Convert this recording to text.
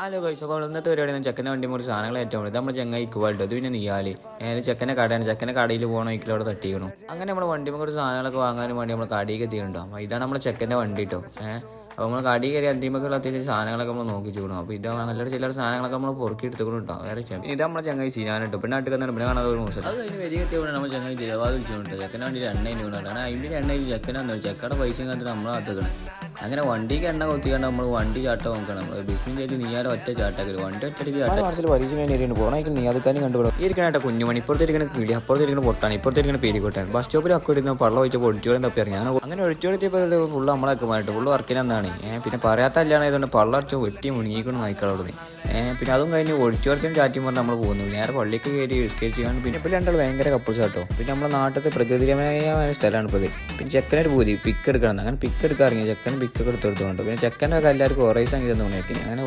Hello guys, അപ്പോൾ ഇന്നത്തെ പരിപാടി ചെക്കൻ്റെ വണ്ടി മുറി സാധനങ്ങൾ ഏറ്റവും കൂടുതൽ നമ്മൾ ചെങ്ങായി ഇക്കുവാട്ടോ. ഇത് പിന്നെ നീയാല് ചെക്കൻ്റെ കടയാണ്. ചെക്കൻ്റെ കടയിൽ പോകണം, അവിടെ തട്ടിക്കണം. അങ്ങനെ നമ്മൾ വണ്ടി കുറച്ച് സാധനങ്ങളൊക്കെ വാങ്ങാനും വേണ്ടി നമ്മൾ കടയിൽ എത്തിയിട്ടുണ്ടോ. അപ്പോൾ ഇതാണ് നമ്മുടെ ചെക്കൻ്റെ വണ്ടി കേട്ടോ. അപ്പോൾ നമ്മൾ കടയിൽ കയറി അന്തിമൊക്കെയുള്ള അത്യാവശ്യം സാധനങ്ങളൊക്കെ നമ്മൾ നോക്കിച്ചോണം. അപ്പോൾ ഇത് നല്ലൊരു ചില സാധനങ്ങളൊക്കെ നമ്മൾ പൊറുക്കി എടുത്തുകൊണ്ട് കേട്ടോ. വേറെ ഇത് നമ്മുടെ ചെങ്ങായി സീനാനിട്ടോ. പിന്നെ നാട്ടിൽ തന്നെ പിന്നെ കാണാതെ ഒരു മോശം. അത് കഴിഞ്ഞ് വലിയ എത്തിയപ്പോൾ നമ്മൾ ചെങ്ങായി ജവാദ് വിളിച്ചുകൊണ്ട് ചെക്കൻ്റെ വണ്ടിയിൽ എണ്ണയിൽ വീണാണ്. അതിൻ്റെ എണ്ണയിൽ ചെക്കനാന്ന് ചെക്കയുടെ പൈസ കണ്ടിട്ട് നമ്മൾ അത്തക്കണം. അങ്ങനെ വണ്ടിക്ക് എണ്ണ കൊത്തിക്കാണ്ട് നമ്മൾ വണ്ടി ചാട്ടം നോക്കണം. നമ്മൾ ഡിസ്മിൻ്റെ നീയാലും ഒറ്റ ചാട്ടാക്കി വണ്ടി ഒറ്റയ്ക്ക് മനസ്സിൽ പരീക്ഷ കഴിഞ്ഞിട്ട് പോകണമെങ്കിൽ നീ അതുക്കാനും കണ്ടുപോകും. ഇരിക്കണേട്ടോ കുഞ്ഞുമണി, ഇപ്പുറത്തിരിക്കുന്ന കിളി, അപ്പുറത്തിരിക്കുന്ന പൊട്ടാണ്, ഇപ്പുറത്തിരിക്കുന്ന പേരിക്കോട്ടാണ്. ബസ് സ്റ്റോപ്പിൽ അക്കോടിന്ന് പള്ളം ഒഴിച്ച് പൊടിച്ചോളം തപ്പി ഇറങ്ങി. അങ്ങനെ ഒഴിച്ചോടിയപ്പോൾ ഫുള്ള് നമ്മളൊക്കെ മാറിയിട്ട് ഫുള്ള് വർക്കിനെന്നാണ്. പിന്നെ പറയാത്ത കല്യാണമായതുകൊണ്ട് പള്ളറച്ച് വെട്ടി മുണിയിക്കൊണ്ട് നായിക്കളോട്. പിന്നെ അതും കഴിഞ്ഞ് ഒഴിച്ചോടത്തും ചാറ്റിയും പറഞ്ഞ് നമ്മൾ പോകുന്നു. നേരെ പള്ളിക്ക് കയറി എസ്കേച്ചാണ്. പിന്നെ ഇപ്പോൾ രണ്ടാൾ ഭയങ്കര കപ്പിൾസ് കേട്ടോ. പിന്നെ നമ്മുടെ നാട്ടിലത്തെ പ്രകൃതിരമമായ സ്ഥലമാണ് ഇപ്പോൾ ഇത്. പിന്നെ ചെക്കനൊരു പൂതി പിക്ക് എടുക്കണം. അങ്ങനെ പിക്ക് എടുക്കാൻ ഇറങ്ങി. ചെക്കൻ പിക്കൊക്കെ എടുത്തു കൊടുത്തുകൊണ്ട് പിന്നെ ചെക്കൻ്റെ ഒക്കെ എല്ലാവർക്കും കുറേ സംഗീതം തോന്നിയാക്കി. അങ്ങനെ